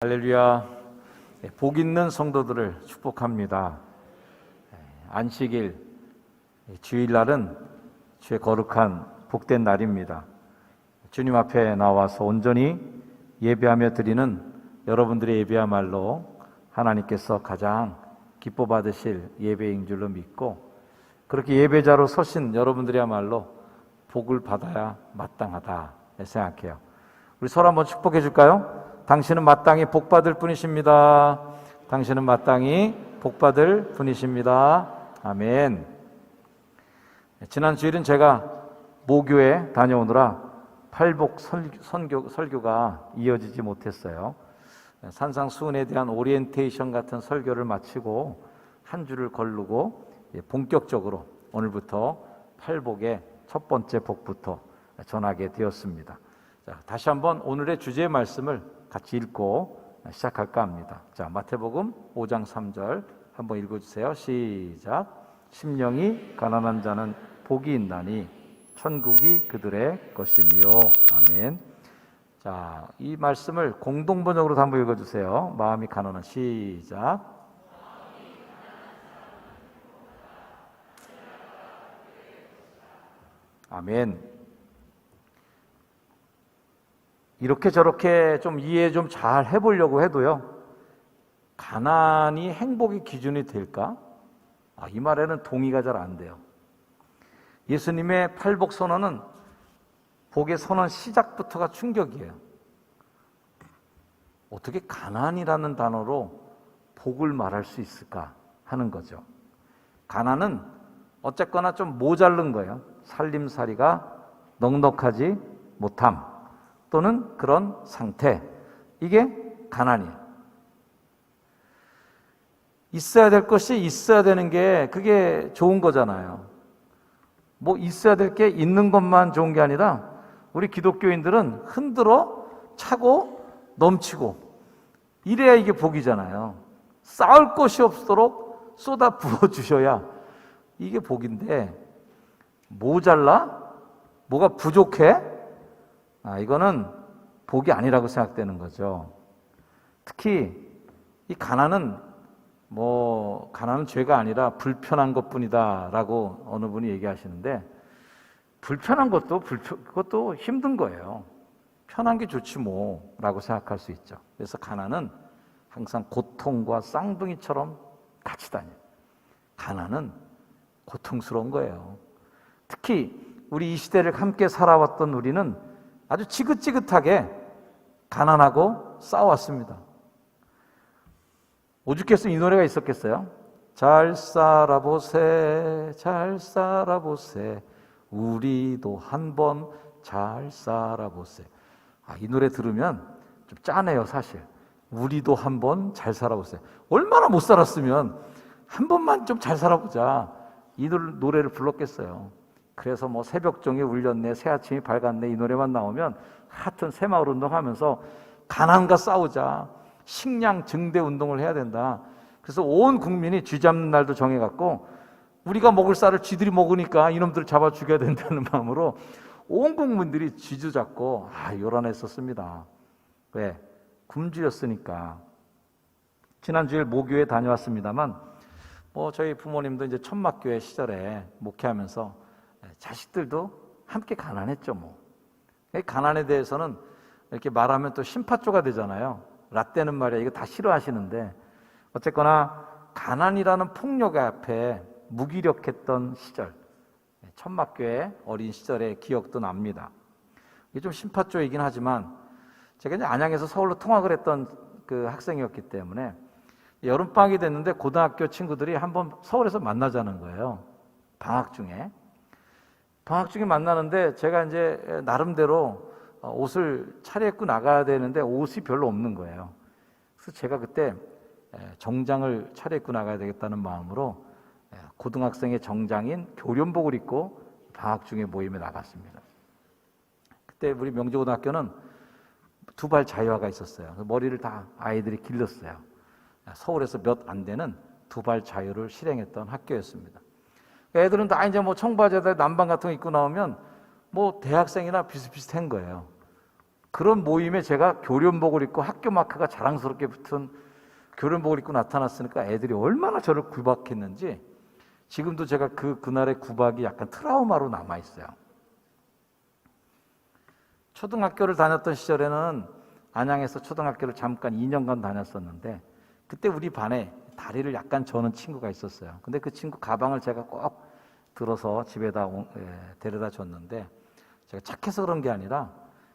할렐루야. 복 있는 성도들을 축복합니다. 안식일, 주일날은 주의 거룩한 복된 날입니다. 주님 앞에 나와서 온전히 예배하며 드리는 여러분들의 예배야말로 하나님께서 가장 기뻐 받으실 예배인 줄로 믿고, 그렇게 예배자로 서신 여러분들이야말로 복을 받아야 마땅하다 생각해요. 우리 서로 한번 축복해 줄까요? 당신은 마땅히 복받을 분이십니다. 당신은 마땅히 복받을 분이십니다. 아멘. 지난 주일은 제가 모교에 다녀오느라 팔복 설교가 이어지지 못했어요. 산상수훈에 대한 오리엔테이션 같은 설교를 마치고 한 주를 거르고 본격적으로 오늘부터 팔복의 첫 번째 복부터 전하게 되었습니다. 자, 다시 한번 오늘의 주제의 말씀을 같이 읽고 시작할까 합니다. 자, 마태복음 5장 3절 한번 읽어주세요. 시작. 심령이 가난한 자는 복이 있나니 천국이 그들의 것이며. 아멘. 자, 이 말씀을 공동번역으로 한번 읽어주세요. 마음이 가난한. 시작. 아멘. 이렇게 저렇게 좀 이해 좀 잘 해보려고 해도요, 가난이 행복의 기준이 될까? 이 말에는 동의가 잘 안 돼요. 예수님의 팔복 선언은 복의 선언 시작부터가 충격이에요. 어떻게 가난이라는 단어로 복을 말할 수 있을까 하는 거죠. 가난은 어쨌거나 좀 모자른 거예요. 살림살이가 넉넉하지 못함 또는 그런 상태, 이게 가난이에요. 있어야 될 것이 있어야 되는 게 그게 좋은 거잖아요. 뭐 있어야 될 게 있는 것만 좋은 게 아니라 우리 기독교인들은 흔들어 차고 넘치고 이래야 이게 복이잖아요. 쌓을 것이 없도록 쏟아 부어 주셔야 이게 복인데, 모자라? 뭐가 부족해? 이거는 복이 아니라고 생각되는 거죠. 특히 이 가난은 가난은 죄가 아니라 불편한 것뿐이다라고 어느 분이 얘기하시는데, 불편한 것도 그것도 힘든 거예요. 편한 게 좋지 뭐라고 생각할 수 있죠. 그래서 가난은 항상 고통과 쌍둥이처럼 같이 다녀요. 가난은 고통스러운 거예요. 특히 우리 이 시대를 함께 살아왔던 우리는 아주 지긋지긋하게 가난하고 싸워왔습니다. 오죽했어 이 노래가 있었겠어요? 잘 살아보세, 잘 살아보세, 우리도 한번 잘 살아보세. 이 노래 들으면 좀 짠해요, 사실. 우리도 한번 잘 살아보세. 얼마나 못 살았으면 한 번만 좀 잘 살아보자, 이 노래를 불렀겠어요. 그래서 뭐 새벽종이 울렸네, 새아침이 밝았네, 이 노래만 나오면 하여튼 새마을 운동하면서 가난과 싸우자, 식량 증대 운동을 해야 된다. 그래서 온 국민이 쥐 잡는 날도 정해갖고 우리가 먹을 쌀을 쥐들이 먹으니까 이놈들 잡아 죽여야 된다는 마음으로 온 국민들이 쥐도 잡고 요란했었습니다. 왜? 굶주렸으니까. 지난주에 모교에 다녀왔습니다만 저희 부모님도 이제 천막교회 시절에 목회하면서 자식들도 함께 가난했죠. 가난에 대해서는 이렇게 말하면 또 심파조가 되잖아요. 라떼는 말이야, 이거 다 싫어하시는데, 어쨌거나 가난이라는 폭력 앞에 무기력했던 시절, 천막교회 어린 시절의 기억도 납니다. 이게 좀 심파조이긴 하지만 제가 이제 안양에서 서울로 통학을 했던 그 학생이었기 때문에 여름방학이 됐는데 고등학교 친구들이 한번 서울에서 만나자는 거예요. 방학 중에 만나는데 제가 이제 나름대로 옷을 차려입고 나가야 되는데 옷이 별로 없는 거예요. 그래서 제가 그때 정장을 차려입고 나가야 되겠다는 마음으로 고등학생의 정장인 교련복을 입고 방학 중에 모임에 나갔습니다. 그때 우리 명지고등학교는 두발 자유화가 있었어요. 머리를 다 아이들이 길렀어요. 서울에서 몇 안 되는 두발 자유를 실행했던 학교였습니다. 애들은 다 이제 청바지에다 남방 같은 거 입고 나오면 대학생이나 비슷비슷한 거예요. 그런 모임에 제가 교련복을 입고 학교 마크가 자랑스럽게 붙은 교련복을 입고 나타났으니까 애들이 얼마나 저를 구박했는지 지금도 제가 그날의 구박이 약간 트라우마로 남아있어요. 초등학교를 다녔던 시절에는 안양에서 초등학교를 잠깐 2년간 다녔었는데 그때 우리 반에 다리를 약간 저는 친구가 있었어요. 근데 그 친구 가방을 제가 꼭 들어서 집에다 데려다 줬는데 제가 착해서 그런 게 아니라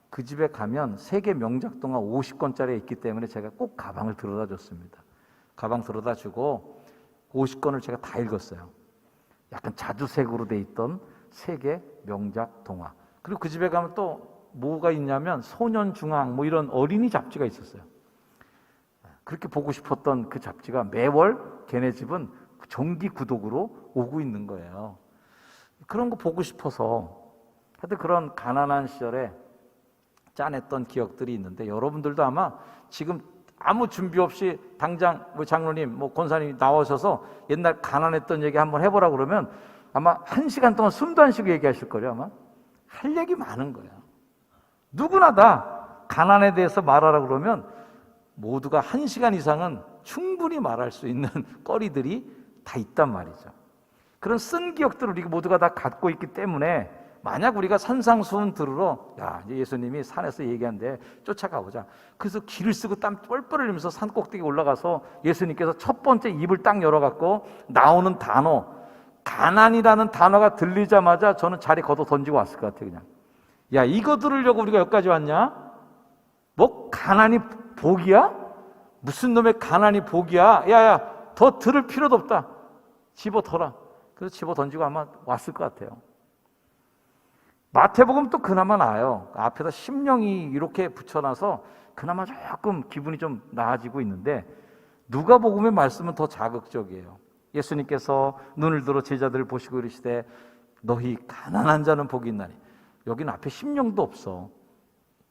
그 집에 가면 세계 명작 동화 50권짜리 있기 때문에 제가 꼭 가방을 들어다 줬습니다. 가방 들어다 주고 50권을 제가 다 읽었어요. 약간 자주색으로 돼 있던 세계 명작 동화. 그리고 그 집에 가면 또 뭐가 있냐면 소년중앙 뭐 이런 어린이 잡지가 있었어요. 그렇게 보고 싶었던 그 잡지가 매월 걔네 집은 정기 구독으로 오고 있는 거예요. 그런 거 보고 싶어서 하여튼 그런 가난한 시절에 짠했던 기억들이 있는데 여러분들도 아마 지금 아무 준비 없이 당장 뭐 장로님, 뭐 권사님 나오셔서 옛날 가난했던 얘기 한번 해보라 그러면 아마 1시간 동안 숨도 안 쉬고 얘기하실 거예요. 아마 할 얘기 많은 거예요. 누구나 다 가난에 대해서 말하라 그러면 모두가 1시간 이상은 충분히 말할 수 있는 거리들이 다 있단 말이죠. 그런 쓴 기억들을 우리 모두가 다 갖고 있기 때문에 만약 우리가 산상수훈 들으러 이제 예수님이 산에서 얘기한데 쫓아가보자. 그래서 길을 쓰고 땀 뻘뻘 흘리면서 산 꼭대기 올라가서 예수님께서 첫 번째 입을 딱 열어갖고 나오는 단어 가난이라는 단어가 들리자마자 저는 자리 걷어 던지고 왔을 것 같아요. 그냥 이거 들으려고 우리가 여기까지 왔냐? 뭐 가난이 복이야? 무슨 놈의 가난이 복이야? 더 들을 필요도 없다. 집어넣어라. 그래서 집어 던지고 아마 왔을 것 같아요. 마태복음 또 그나마 나아요. 앞에다 심령이 이렇게 붙여놔서 그나마 조금 기분이 좀 나아지고 있는데 누가복음의 말씀은 더 자극적이에요. 예수님께서 눈을 들어 제자들을 보시고 이르시되 너희 가난한 자는 복이 있나니. 여기는 앞에 심령도 없어.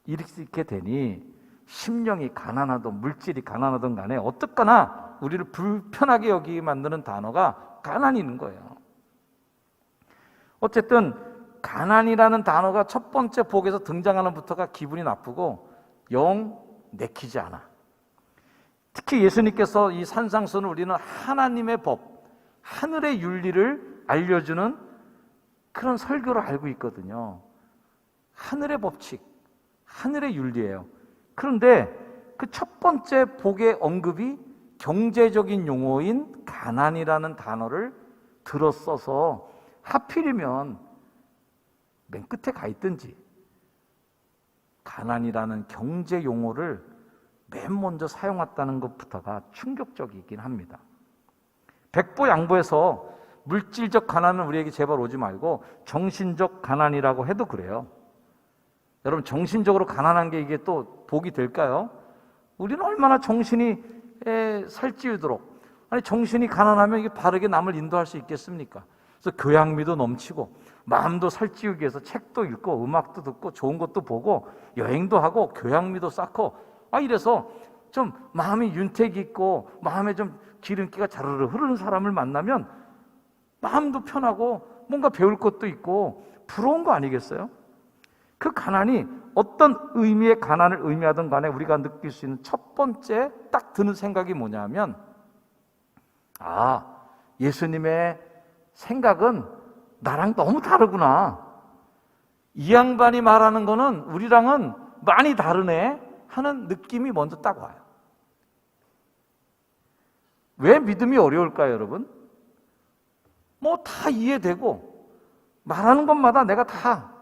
이렇게 되니 심령이 가난하든 물질이 가난하든 간에 어떻거나 우리를 불편하게 여기게 만드는 단어가 가난인 거예요. 어쨌든 가난이라는 단어가 첫 번째 복에서 등장하는 부터가 기분이 나쁘고 영 내키지 않아. 특히 예수님께서 이 산상수훈을 우리는 하나님의 법, 하늘의 윤리를 알려주는 그런 설교로 알고 있거든요. 하늘의 법칙, 하늘의 윤리예요. 그런데 그 첫 번째 복의 언급이 경제적인 용어인 가난이라는 단어를 들어 써서 하필이면 맨 끝에 가 있든지 가난이라는 경제 용어를 맨 먼저 사용했다는 것부터가 충격적이긴 합니다. 백보양보해서 물질적 가난은 우리에게 제발 오지 말고 정신적 가난이라고 해도 그래요. 여러분 정신적으로 가난한 게 이게 또 복이 될까요? 우리는 얼마나 정신이 살찌우도록 정신이 가난하면 이게 바르게 남을 인도할 수 있겠습니까? 그래서 교양미도 넘치고 마음도 살찌우기 위해서 책도 읽고 음악도 듣고 좋은 것도 보고 여행도 하고 교양미도 쌓고 이래서 좀 마음이 윤택이 있고 마음에 좀 기름기가 자르르 흐르는 사람을 만나면 마음도 편하고 뭔가 배울 것도 있고 부러운 거 아니겠어요? 그 가난이 어떤 의미의 가난을 의미하든 간에 우리가 느낄 수 있는 첫 번째 딱 드는 생각이 뭐냐면 예수님의 생각은 나랑 너무 다르구나. 이 양반이 말하는 거는 우리랑은 많이 다르네 하는 느낌이 먼저 딱 와요. 왜 믿음이 어려울까요, 여러분? 뭐 다 이해되고 말하는 것마다 내가 다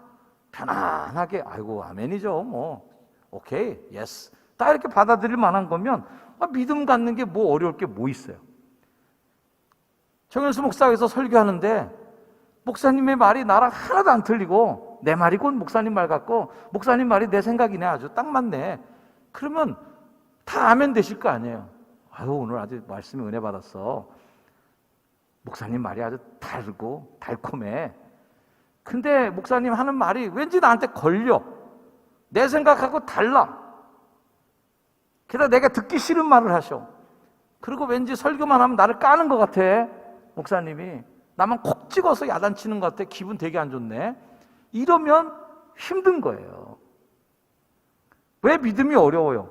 편안하게 아멘이죠. 뭐 오케이, 예스. 다 이렇게 받아들일 만한 거면 믿음 갖는 게 뭐 어려울 게 뭐 있어요? 정현수 목사께서 설교하는데 목사님의 말이 나랑 하나도 안 틀리고 내 말이 곧 목사님 말 같고 목사님 말이 내 생각이네. 아주 딱 맞네. 그러면 다 아멘 되실 거 아니에요. 오늘 아주 말씀에 은혜 받았어. 목사님 말이 아주 다르고 달콤해. 근데 목사님 하는 말이 왠지 나한테 걸려. 내 생각하고 달라. 게다가 내가 듣기 싫은 말을 하셔. 그리고 왠지 설교만 하면 나를 까는 것 같아. 목사님이 나만 콕 찍어서 야단치는 것 같아. 기분 되게 안 좋네. 이러면 힘든 거예요. 왜 믿음이 어려워요?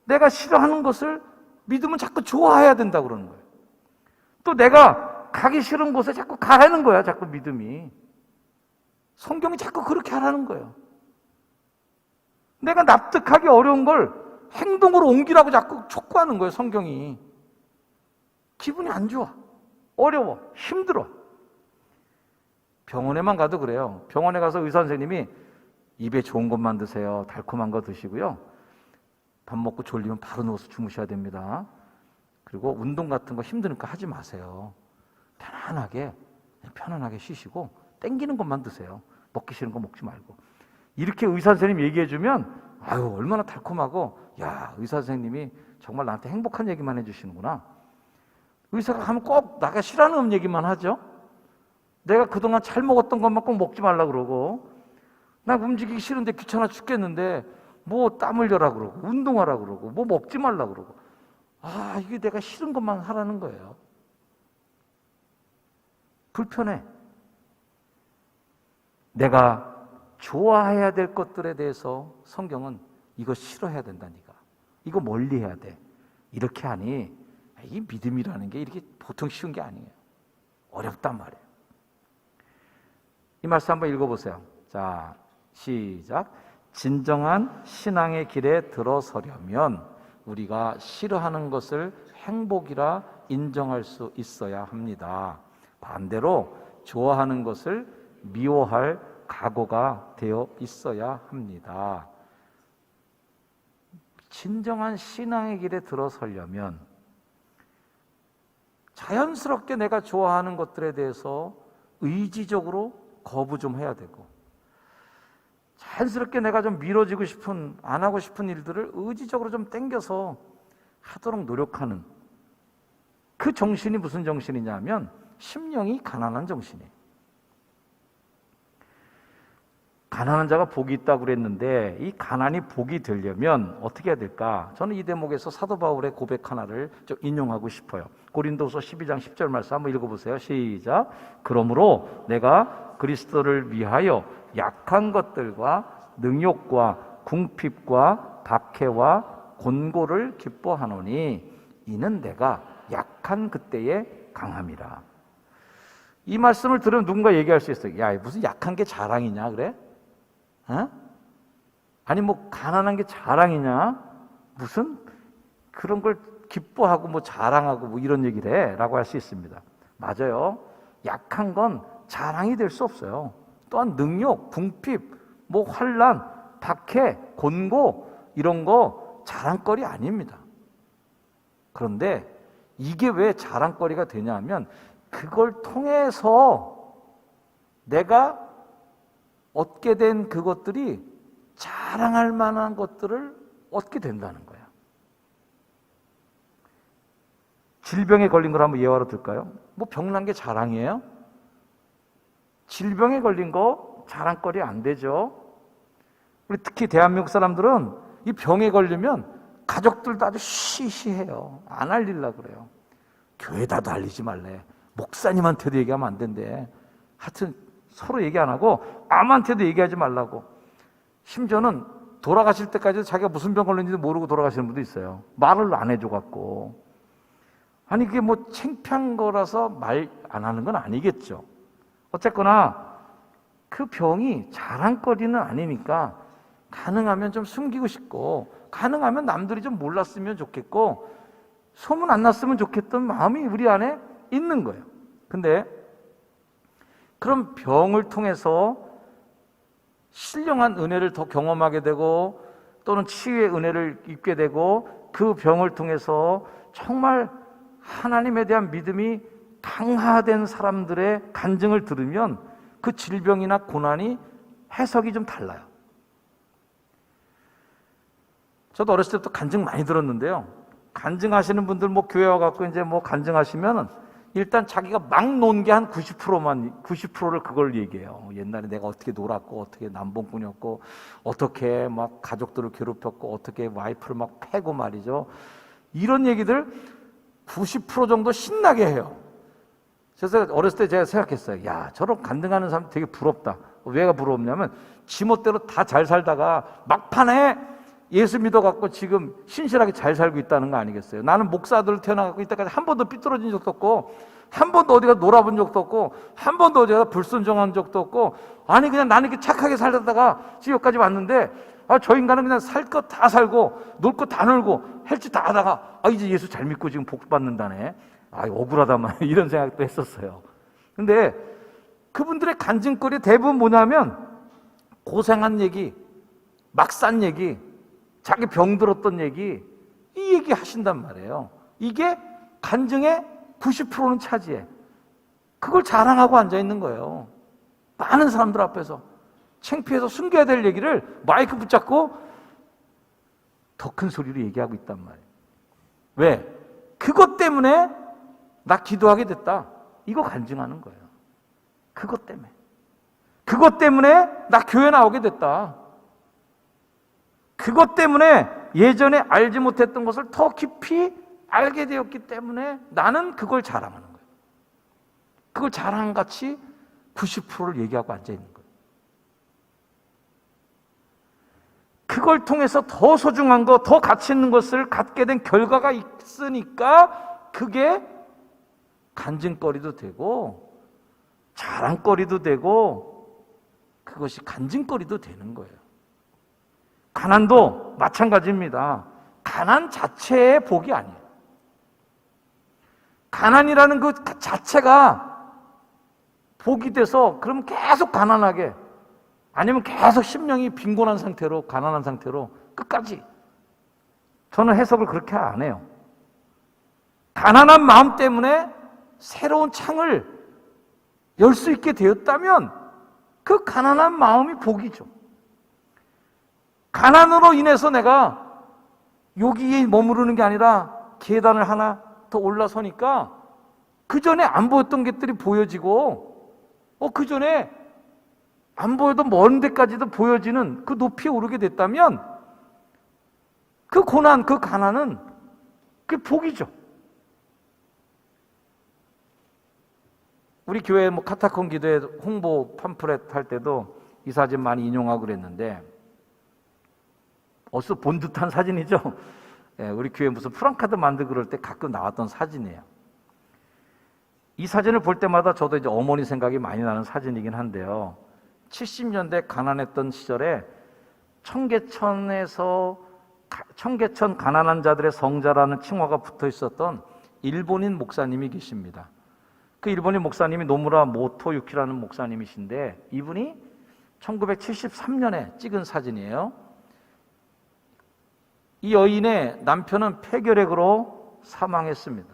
내가 싫어하는 것을 믿음은 자꾸 좋아해야 된다고 그러는 거예요. 또 내가 가기 싫은 곳에 자꾸 가라는 거야, 자꾸 믿음이. 성경이 자꾸 그렇게 하라는 거예요. 내가 납득하기 어려운 걸 행동으로 옮기라고 자꾸 촉구하는 거예요, 성경이. 기분이 안 좋아. 어려워. 힘들어. 병원에만 가도 그래요. 병원에 가서 의사 선생님이 입에 좋은 것만 드세요. 달콤한 거 드시고요. 밥 먹고 졸리면 바로 누워서 주무셔야 됩니다. 그리고 운동 같은 거 힘드니까 하지 마세요. 편안하게 쉬시고 땡기는 것만 드세요. 먹기 싫은 거 먹지 말고. 이렇게 의사 선생님 얘기해 주면 아유 얼마나 달콤하고 야 의사 선생님이 정말 나한테 행복한 얘기만 해주시는구나. 의사가 가면 꼭 내가 싫어하는 얘기만 하죠. 내가 그동안 잘 먹었던 것만 꼭 먹지 말라 그러고 나 움직이기 싫은데 귀찮아 죽겠는데 뭐 땀 흘려라 그러고 운동하라 그러고 뭐 먹지 말라 그러고 아 이게 내가 싫은 것만 하라는 거예요. 불편해. 내가 좋아해야 될 것들에 대해서 성경은 이거 싫어해야 된다 네가. 이거 멀리해야 돼. 이렇게 하니 이 믿음이라는 게 이렇게 보통 쉬운 게 아니에요. 어렵단 말이에요. 이 말씀 한번 읽어보세요. 자, 시작. 진정한 신앙의 길에 들어서려면 우리가 싫어하는 것을 행복이라 인정할 수 있어야 합니다. 반대로 좋아하는 것을 미워할 각오가 되어 있어야 합니다. 진정한 신앙의 길에 들어서려면 자연스럽게 내가 좋아하는 것들에 대해서 의지적으로 거부 좀 해야 되고 자연스럽게 내가 좀 미뤄지고 싶은 안 하고 싶은 일들을 의지적으로 좀 땡겨서 하도록 노력하는 그 정신이 무슨 정신이냐면 심령이 가난한 정신이에요. 가난한 자가 복이 있다고 그랬는데 이 가난이 복이 되려면 어떻게 해야 될까? 저는 이 대목에서 사도 바울의 고백 하나를 좀 인용하고 싶어요. 고린도서 12장 10절 말씀 한번 읽어보세요. 시작. 그러므로 내가 그리스도를 위하여 약한 것들과 능욕과 궁핍과 박해와 곤고를 기뻐하노니 이는 내가 약한 그때에 강함이라. 이 말씀을 들으면 누군가 얘기할 수 있어요. 야 무슨 약한 게 자랑이냐 그래? 어? 아니 뭐 가난한 게 자랑이냐? 무슨 그런 걸 기뻐하고 뭐 자랑하고 뭐 이런 얘기를 해 라고 할 수 있습니다. 맞아요. 약한 건 자랑이 될 수 없어요. 또한 능욕, 궁핍, 뭐 환난, 박해, 곤고 이런 거 자랑거리 아닙니다. 그런데 이게 왜 자랑거리가 되냐면 그걸 통해서 내가 얻게 된 그것들이 자랑할 만한 것들을 얻게 된다는 거야. 질병에 걸린 걸 한번 예화로 들까요? 뭐 병난 게 자랑이에요? 질병에 걸린 거 자랑거리 안 되죠. 우리 특히 대한민국 사람들은 이 병에 걸리면 가족들도 아주 시시해요. 안 알리려고 그래요. 교회다도 알리지 말래. 목사님한테도 얘기하면 안 된대. 하여튼 서로 얘기 안 하고 아무한테도 얘기하지 말라고. 심지어는 돌아가실 때까지도 자기가 무슨 병 걸렸는지도 모르고 돌아가시는 분도 있어요. 말을 안 해줘갖고. 아니 그게 뭐 창피한 거라서 말 안 하는 건 아니겠죠. 어쨌거나 그 병이 자랑거리는 아니니까 가능하면 좀 숨기고 싶고 가능하면 남들이 좀 몰랐으면 좋겠고 소문 안 났으면 좋겠던 마음이 우리 안에 있는 거예요. 근데 그런 병을 통해서 신령한 은혜를 더 경험하게 되고 또는 치유의 은혜를 입게 되고 그 병을 통해서 정말 하나님에 대한 믿음이 강화된 사람들의 간증을 들으면 그 질병이나 고난이 해석이 좀 달라요. 저도 어렸을 때부터 간증 많이 들었는데요. 간증하시는 분들 뭐 교회 와갖고 이제 뭐 간증하시면은 일단 자기가 막 논 게 한 90%를 그걸 얘기해요. 옛날에 내가 어떻게 놀았고, 어떻게 남봉꾼이었고, 어떻게 막 가족들을 괴롭혔고, 어떻게 와이프를 막 패고 말이죠. 이런 얘기들 90% 정도 신나게 해요. 그래서 어렸을 때 제가 생각했어요. 야, 저런 간증하는 사람 되게 부럽다. 왜가 부럽냐면 지멋대로 다 잘 살다가 막판에 예수 믿어갖고 지금 신실하게 잘 살고 있다는 거 아니겠어요? 나는 목사들 태어나갖고 이때까지 한 번도 삐뚤어진 적도 없고, 한 번도 어디가 놀아본 적도 없고, 한 번도 어디가 불순종한 적도 없고, 아니 그냥 나는 이렇게 착하게 살다가 지금 여기까지 왔는데, 저 인간은 그냥 살 것 다 살고 놀 것 다 놀고 할 짓 다 하다가 이제 예수 잘 믿고 지금 복 받는다네. 억울하다만 이런 생각도 했었어요. 근데 그분들의 간증거리 대부분 뭐냐면 고생한 얘기, 막 산 얘기, 자기 병 들었던 얘기, 이 얘기 하신단 말이에요. 이게 간증의 90%는 차지해. 그걸 자랑하고 앉아있는 거예요. 많은 사람들 앞에서 창피해서 숨겨야 될 얘기를 마이크 붙잡고 더 큰 소리로 얘기하고 있단 말이에요. 왜? 그것 때문에 나 기도하게 됐다. 이거 간증하는 거예요. 그것 때문에. 그것 때문에 나 교회 나오게 됐다. 그것 때문에 예전에 알지 못했던 것을 더 깊이 알게 되었기 때문에 나는 그걸 자랑하는 거예요. 그걸 자랑같이 90%를 얘기하고 앉아있는 거예요. 그걸 통해서 더 소중한 것, 더 가치 있는 것을 갖게 된 결과가 있으니까 그게 간증거리도 되고 자랑거리도 되고 그것이 간증거리도 되는 거예요. 가난도 마찬가지입니다. 가난 자체의 복이 아니에요. 가난이라는 그 자체가 복이 돼서 그러면 계속 가난하게, 아니면 계속 심령이 빈곤한 상태로, 가난한 상태로 끝까지. 저는 해석을 그렇게 안 해요. 가난한 마음 때문에 새로운 창을 열 수 있게 되었다면 그 가난한 마음이 복이죠. 가난으로 인해서 내가 여기에 머무르는 게 아니라 계단을 하나 더 올라서니까 그 전에 안 보였던 것들이 보여지고, 그 전에 안 보여도 먼 데까지도 보여지는 그 높이에 오르게 됐다면 그 고난, 그 가난은 그게 복이죠. 우리 교회 카타콤 기도회 홍보 팜플렛 할 때도 이 사진 많이 인용하고 그랬는데, 어디서 본 듯한 사진이죠. 우리 교회 무슨 프랑카드 만들고 그럴 때 가끔 나왔던 사진이에요. 이 사진을 볼 때마다 저도 이제 어머니 생각이 많이 나는 사진이긴 한데요. 70년대 가난했던 시절에 청계천 가난한 자들의 성자라는 칭호가 붙어 있었던 일본인 목사님이 계십니다. 그 일본인 목사님이 노무라 모토유키라는 목사님이신데, 이분이 1973년에 찍은 사진이에요. 이 여인의 남편은 폐결핵으로 사망했습니다.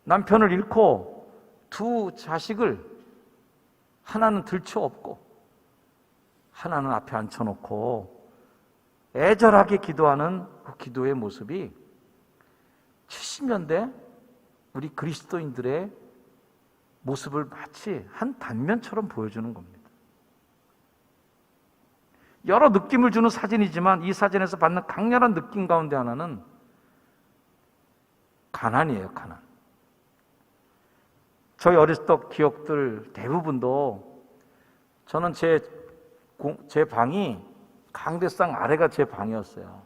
남편을 잃고 두 자식을 하나는 들쳐업고 하나는 앞에 앉혀놓고 애절하게 기도하는 그 기도의 모습이 70년대 우리 그리스도인들의 모습을 마치 한 단면처럼 보여주는 겁니다. 여러 느낌을 주는 사진이지만 이 사진에서 받는 강렬한 느낌 가운데 하나는 가난이에요. 가난. 저희 어렸을 때 기억들 대부분도, 저는 제 방이 강대상 아래가 제 방이었어요.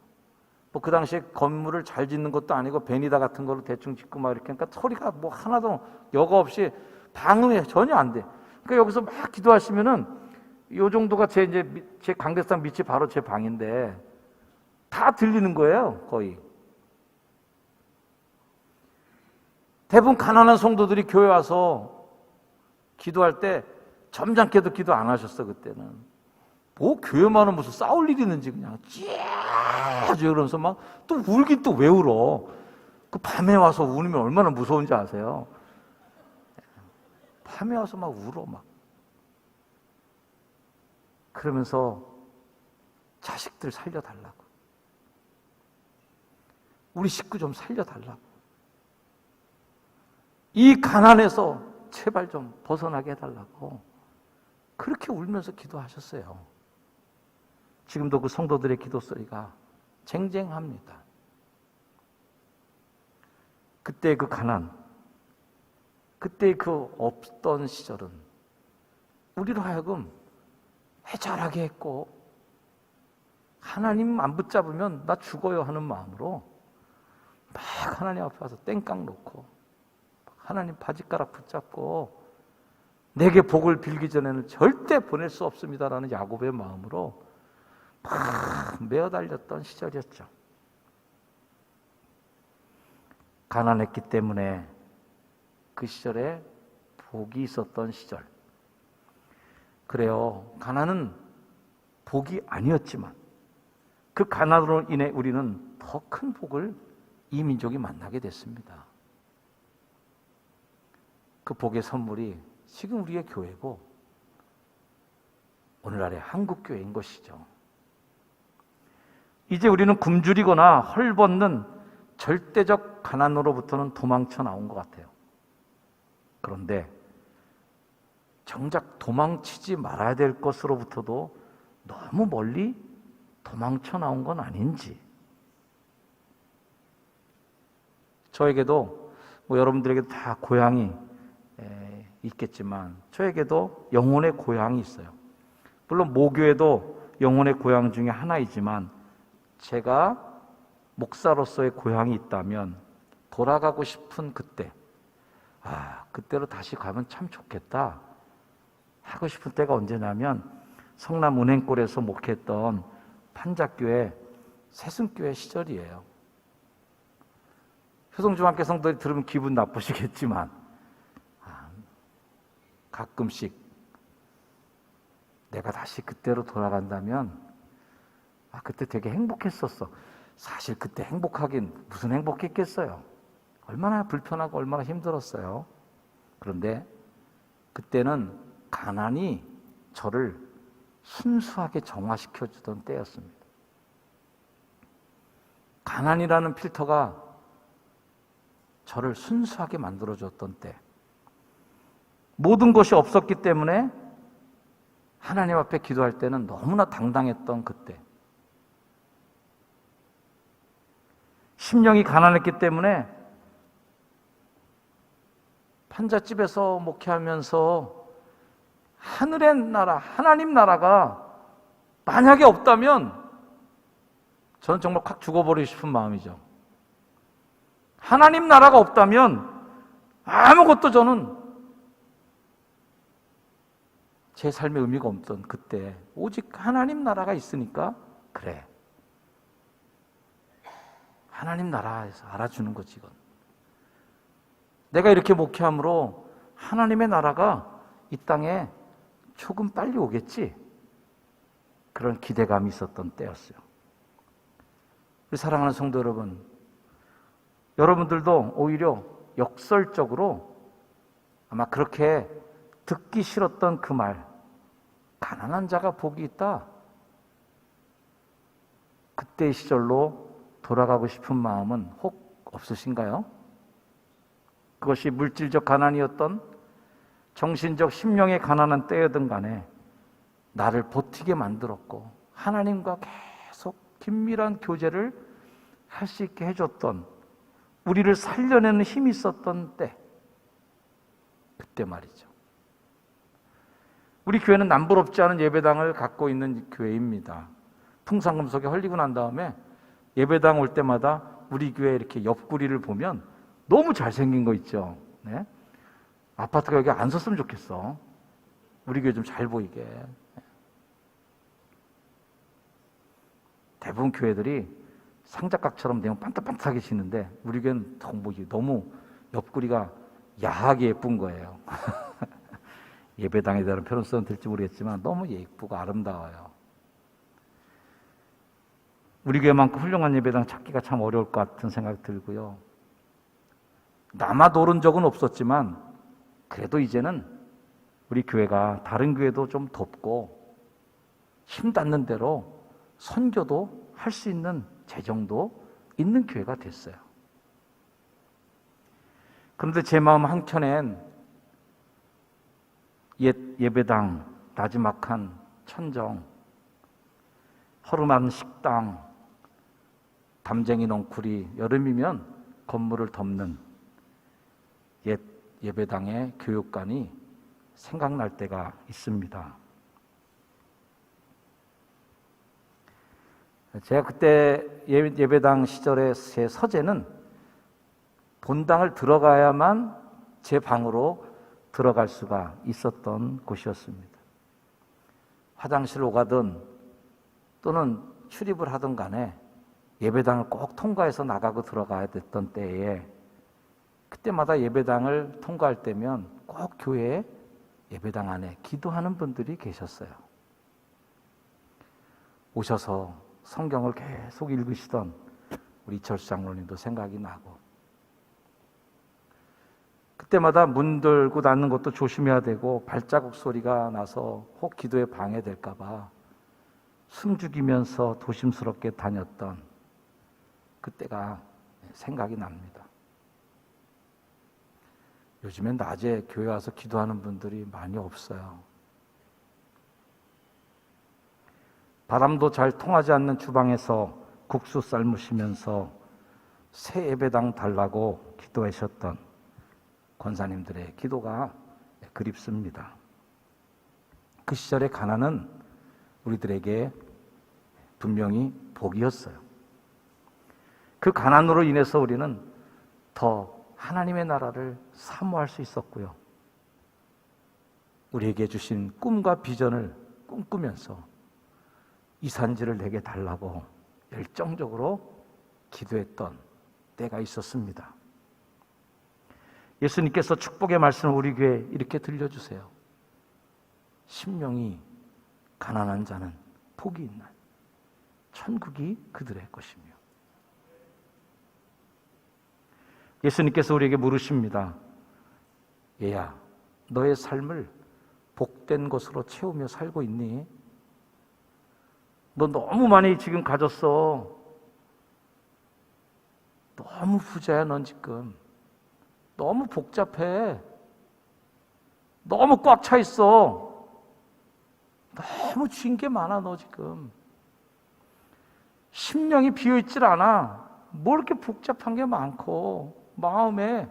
그 당시에 건물을 잘 짓는 것도 아니고 베니다 같은 걸로 대충 짓고 막 이렇게 하니까 소리가 하나도 여과 없이 방음이 전혀 안 돼. 그러니까 여기서 막 기도하시면은 요 정도가 제 강대상 밑이 바로 제 방인데 다 들리는 거예요, 거의. 대부분 가난한 성도들이 교회 와서 기도할 때 점잖게도 기도 안 하셨어, 그때는. 교회만은 무슨 싸울 일이 있는지 그냥 찌아주 그러면서 막 또 울긴 또 왜 울어? 그 밤에 와서 울면 얼마나 무서운지 아세요? 밤에 와서 막 울어, 막. 그러면서 자식들 살려달라고. 우리 식구 좀 살려달라고. 이 가난에서 제발 좀 벗어나게 해달라고. 그렇게 울면서 기도하셨어요. 지금도 그 성도들의 기도 소리가 쟁쟁합니다. 그때 그 가난, 그때 그 없던 시절은 우리로 하여금 애절하게 했고 하나님 안 붙잡으면 나 죽어요 하는 마음으로 막 하나님 앞에 와서 땡깡 놓고 하나님 바지가락 붙잡고 내게 복을 빌기 전에는 절대 보낼 수 없습니다라는 야곱의 마음으로 막 메어 달렸던 시절이었죠. 가난했기 때문에 그 시절에 복이 있었던 시절. 그래요. 가난은 복이 아니었지만 그 가난으로 인해 우리는 더 큰 복을 이 민족이 만나게 됐습니다. 그 복의 선물이 지금 우리의 교회고 오늘날의 한국교회인 것이죠. 이제 우리는 굶주리거나 헐벗는 절대적 가난으로부터는 도망쳐 나온 것 같아요. 그런데 정작 도망치지 말아야 될 것으로부터도 너무 멀리 도망쳐 나온 건 아닌지. 저에게도 여러분들에게도 다 고향이 있겠지만 저에게도 영혼의 고향이 있어요. 물론 모교에도 영혼의 고향 중에 하나이지만 제가 목사로서의 고향이 있다면 돌아가고 싶은 그때, 그때로 다시 가면 참 좋겠다 하고 싶은 때가 언제냐면 성남 은행골에서 목회했던 판작교회 세승교회 시절이에요. 효성중학교 성도들이 들으면 기분 나쁘시겠지만 가끔씩 내가 다시 그때로 돌아간다면 그때 되게 행복했었어. 사실 그때 행복하긴 무슨 행복했겠어요. 얼마나 불편하고 얼마나 힘들었어요. 그런데 그때는 가난이 저를 순수하게 정화시켜주던 때였습니다. 가난이라는 필터가 저를 순수하게 만들어줬던 때. 모든 것이 없었기 때문에 하나님 앞에 기도할 때는 너무나 당당했던 그때. 심령이 가난했기 때문에 판잣집에서 목회하면서 하늘의 나라, 하나님 나라가 만약에 없다면 저는 정말 확 죽어버리고 싶은 마음이죠. 하나님 나라가 없다면 아무것도 저는 제 삶의 의미가 없던 그때 오직 하나님 나라가 있으니까 그래. 하나님 나라에서 알아주는 거지 이건. 내가 이렇게 목회함으로 하나님의 나라가 이 땅에 조금 빨리 오겠지. 그런 기대감이 있었던 때였어요. 우리 사랑하는 성도 여러분, 여러분들도 오히려 역설적으로 아마 그렇게 듣기 싫었던 그 말, 가난한 자가 복이 있다. 그때의 시절로 돌아가고 싶은 마음은 혹 없으신가요? 그것이 물질적 가난이었던 정신적 심령의 가난한 때여든 간에 나를 버티게 만들었고 하나님과 계속 긴밀한 교제를 할 수 있게 해줬던 우리를 살려내는 힘이 있었던 때, 그때 말이죠. 우리 교회는 남부럽지 않은 예배당을 갖고 있는 교회입니다. 풍산금속에 헐리고 난 다음에 예배당 올 때마다 우리 교회 이렇게 옆구리를 보면 너무 잘생긴 거 있죠. 네? 아파트가 여기 안 섰으면 좋겠어. 우리 교회 좀 잘 보이게. 대부분 교회들이 상자각처럼 내용 반듯반듯하게 지는데 우리 교회는 너무 옆구리가 야하게 예쁜 거예요. 예배당에 대한 표현성은 될지 모르겠지만 너무 예쁘고 아름다워요. 우리 교회만큼 훌륭한 예배당 찾기가 참 어려울 것 같은 생각이 들고요. 남아 오른 적은 없었지만 그래도 이제는 우리 교회가 다른 교회도 좀 돕고 힘 닿는 대로 선교도 할 수 있는 재정도 있는 교회가 됐어요. 그런데 제 마음 한켠엔 옛 예배당, 나지막한 천정, 허름한 식당, 담쟁이 넝쿨이 여름이면 건물을 덮는 옛 예배당의 교육관이 생각날 때가 있습니다. 제가 그때 예배당 시절의 제 서재는 본당을 들어가야만 제 방으로 들어갈 수가 있었던 곳이었습니다. 화장실을 오가든 또는 출입을 하든 간에 예배당을 꼭 통과해서 나가고 들어가야 됐던 때에 그때마다 예배당을 통과할 때면 꼭 교회에 예배당 안에 기도하는 분들이 계셨어요. 오셔서 성경을 계속 읽으시던 우리 이철수 장로님도 생각이 나고, 그때마다 문 들고 닫는 것도 조심해야 되고 발자국 소리가 나서 혹 기도에 방해될까 봐 숨죽이면서 조심스럽게 다녔던 그때가 생각이 납니다. 요즘엔 낮에 교회 와서 기도하는 분들이 많이 없어요. 바람도 잘 통하지 않는 주방에서 국수 삶으시면서 새 예배당 달라고 기도하셨던 권사님들의 기도가 그립습니다. 그 시절의 가난은 우리들에게 분명히 복이었어요. 그 가난으로 인해서 우리는 더 하나님의 나라를 사모할 수 있었고요. 우리에게 주신 꿈과 비전을 꿈꾸면서 이 산지를 내게 달라고 열정적으로 기도했던 때가 있었습니다. 예수님께서 축복의 말씀을 우리 교회에 이렇게 들려주세요. 심령이 가난한 자는 복이 있나니 천국이 그들의 것이며. 예수님께서 우리에게 물으십니다. 얘야, 너의 삶을 복된 것으로 채우며 살고 있니? 너 너무 많이 지금 가졌어. 너무 부자야, 넌 지금. 너무 복잡해. 너무 꽉 차 있어. 너무 쥔 게 많아, 너 지금. 심령이 비어있질 않아. 뭐 이렇게 복잡한 게 많고, 마음에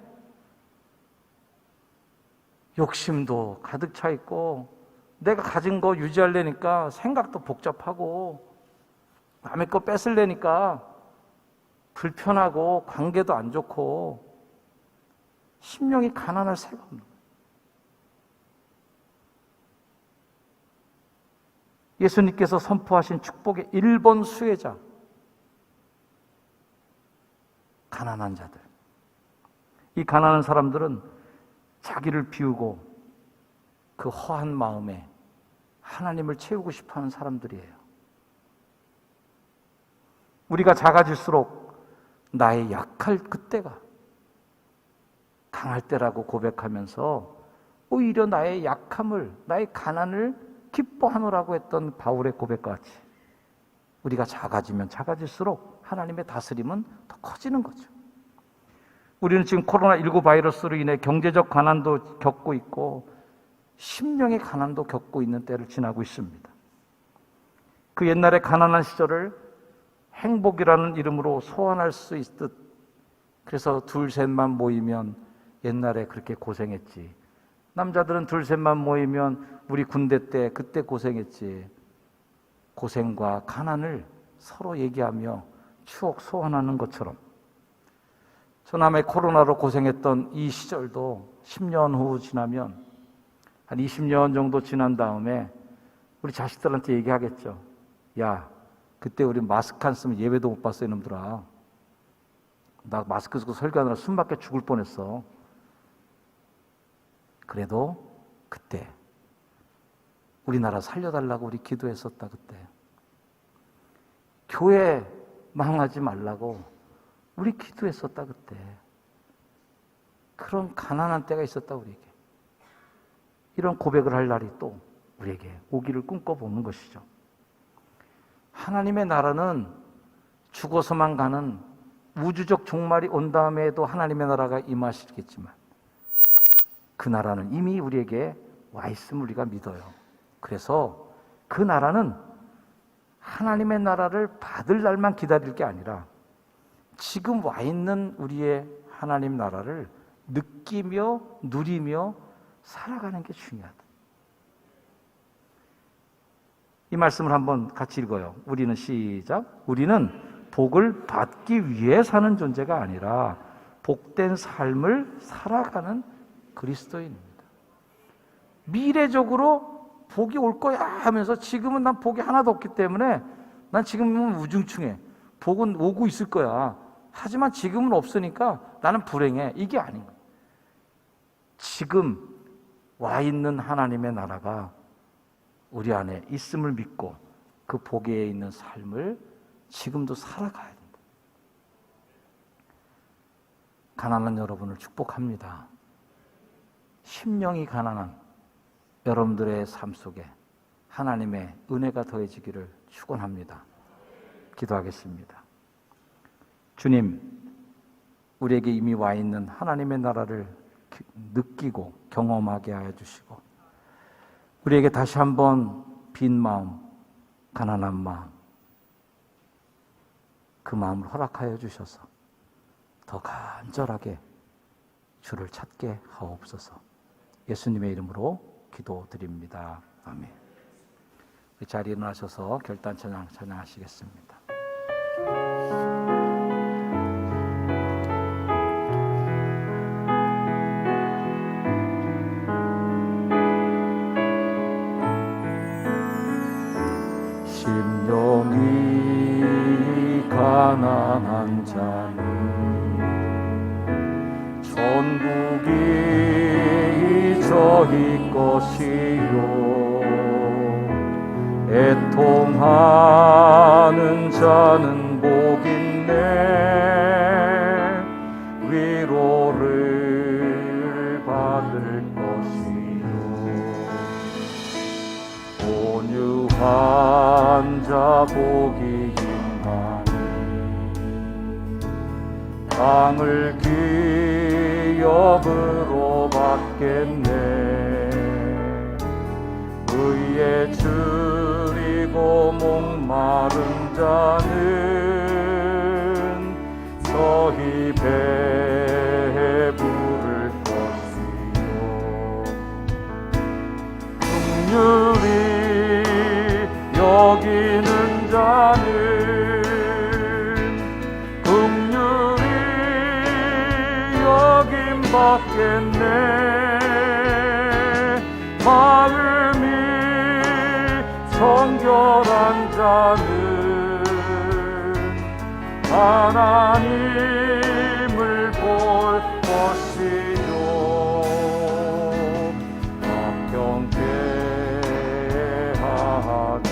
욕심도 가득 차 있고, 내가 가진 거 유지하려니까 생각도 복잡하고, 남의 거 뺏으려니까 불편하고 관계도 안 좋고, 심령이 가난할 새가 없는 거예요. 예수님께서 선포하신 축복의 1번 수혜자, 가난한 자들. 이 가난한 사람들은 자기를 비우고 그 허한 마음에 하나님을 채우고 싶어하는 사람들이에요. 우리가 작아질수록 나의 약할 그때가 강할 때라고 고백하면서 오히려 나의 약함을, 나의 가난을 기뻐하노라고 했던 바울의 고백과 같이 우리가 작아지면 작아질수록 하나님의 다스림은 더 커지는 거죠. 우리는 지금 코로나19 바이러스로 인해 경제적 가난도 겪고 있고 심령의 가난도 겪고 있는 때를 지나고 있습니다. 그 옛날의 가난한 시절을 행복이라는 이름으로 소환할 수 있듯, 그래서 둘 셋만 모이면 옛날에 그렇게 고생했지, 남자들은 둘 셋만 모이면 우리 군대 때 그때 고생했지, 고생과 가난을 서로 얘기하며 추억 소환하는 것처럼 저남의 코로나로 고생했던 이 시절도 10년 후 지나면, 한 20년 정도 지난 다음에 우리 자식들한테 얘기하겠죠. 야, 그때 우리 마스크 안 쓰면 예배도 못 봤어, 이놈들아. 나 마스크 쓰고 설교하느라 숨 막혀 죽을 뻔했어. 그래도 그때 우리나라 살려달라고 우리 기도했었다. 그때 교회 망하지 말라고 우리 기도했었다. 그때 그런 가난한 때가 있었다. 우리에게 이런 고백을 할 날이 또 우리에게 오기를 꿈꿔보는 것이죠. 하나님의 나라는 죽어서만 가는 우주적 종말이 온 다음에도 하나님의 나라가 임하시겠지만 그 나라는 이미 우리에게 와 있음을 우리가 믿어요. 그래서 그 나라는 하나님의 나라를 받을 날만 기다릴 게 아니라 지금 와 있는 우리의 하나님 나라를 느끼며 누리며 살아가는 게 중요하다. 이 말씀을 한번 같이 읽어요. 우리는 시작. 우리는 복을 받기 위해 사는 존재가 아니라 복된 삶을 살아가는 그리스도인입니다. 미래적으로 복이 올 거야 하면서 지금은 난 복이 하나도 없기 때문에 난 지금은 우중충해. 복은 오고 있을 거야. 하지만 지금은 없으니까 나는 불행해. 이게 아닌 거예요. 지금 와 있는 하나님의 나라가 우리 안에 있음을 믿고 그 복에 있는 삶을 지금도 살아가야 된다. 가난한 여러분을 축복합니다. 심령이 가난한 여러분들의 삶 속에 하나님의 은혜가 더해지기를 축원합니다. 기도하겠습니다. 주님, 우리에게 이미 와 있는 하나님의 나라를 느끼고 경험하게 하여 주시고 우리에게 다시 한번 빈 마음, 가난한 마음, 그 마음을 허락하여 주셔서 더 간절하게 주를 찾게 하옵소서. 예수님의 이름으로 기도드립니다. 아멘. 이 자리에 일어나셔서 결단 찬양하시겠습니다. 심령이 가난한 자는 천국이 저희 것이요 애통하는 자는 복 있네 위로를 받을 것이요 온유한 자 복이 있나니 땅을 기업으로 받겠네 의에 줄이고 목마른 자는 너희 배에 부를 것이요 긍휼히 여기는 자는 긍휼히 여김 받겠네 마음이 정결한 자는 하나님을 볼 것이요 합경케 하자니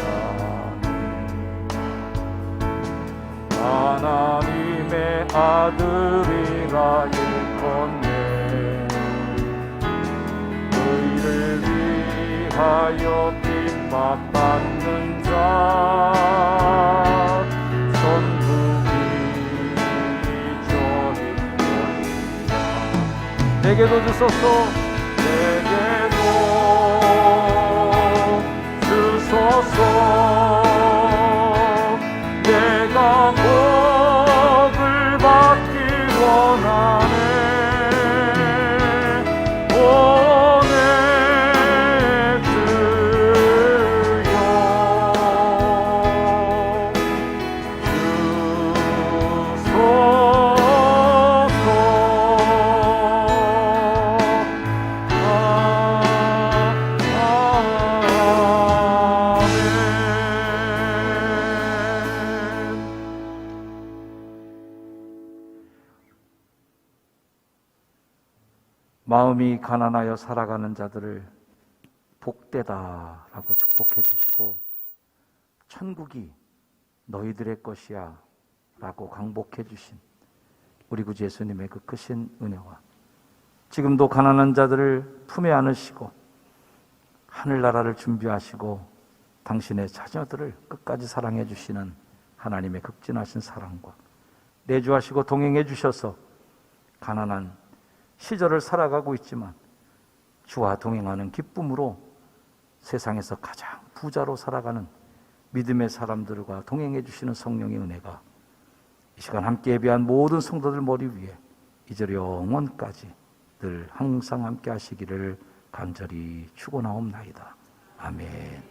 하나님의 아들이라 일컫네 의를 위하여 핍박받는 자 천국이 저희 것이다 내게도 주소서 내게도 주소서 내가 복을 받기 원하네 오네 주여 마음이 가난하여 살아가는 자들을 복되다라고 축복해 주시고 천국이 너희들의 것이야 라고 강복해 주신 우리 구주 예수님의 그 크신 은혜와 지금도 가난한 자들을 품에 안으시고 하늘나라를 준비하시고 당신의 자녀들을 끝까지 사랑해 주시는 하나님의 극진하신 사랑과 내주하시고 동행해 주셔서 가난한 시절을 살아가고 있지만 주와 동행하는 기쁨으로 세상에서 가장 부자로 살아가는 믿음의 사람들과 동행해 주시는 성령의 은혜가 이 시간 함께 예배한 모든 성도들 머리 위에 이제 영원까지 늘 항상 함께 하시기를 간절히 축원하옵나이다. 아멘.